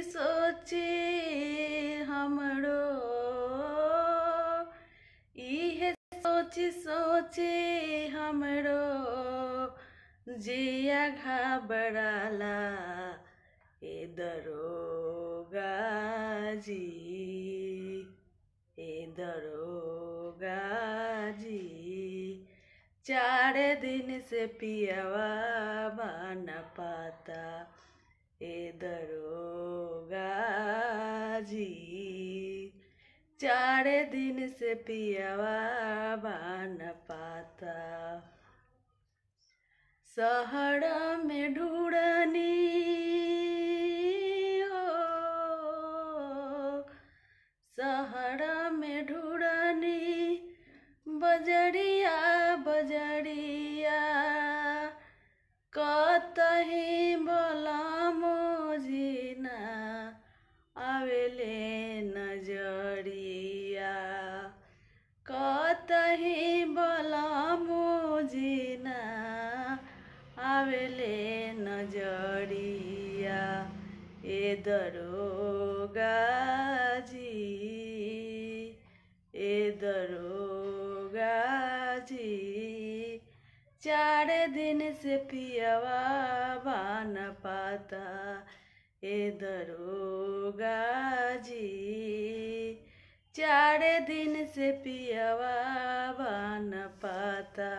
सोची सोची हमरो इहे सोची सोची हमरो जिया घबराला ए दरोगा जी, ए दरोगा जी। 4 दिन से पियवा बन पाता ए दरोगा जी। 4 दिन से पियवा बन पाता। शहर में ढूंढनी हो, शहर में ढूंढनी बजरिया बजरिया कतही बलमो जीना आवेले नजरिया, कतही बलमो जीना आवेले नजरिया ए दरोगा जी, ए दरोगा जी। 4 दिन से पियवा बन पाता ए दरोगा जी। 4 दिन से पियवा बन पाता।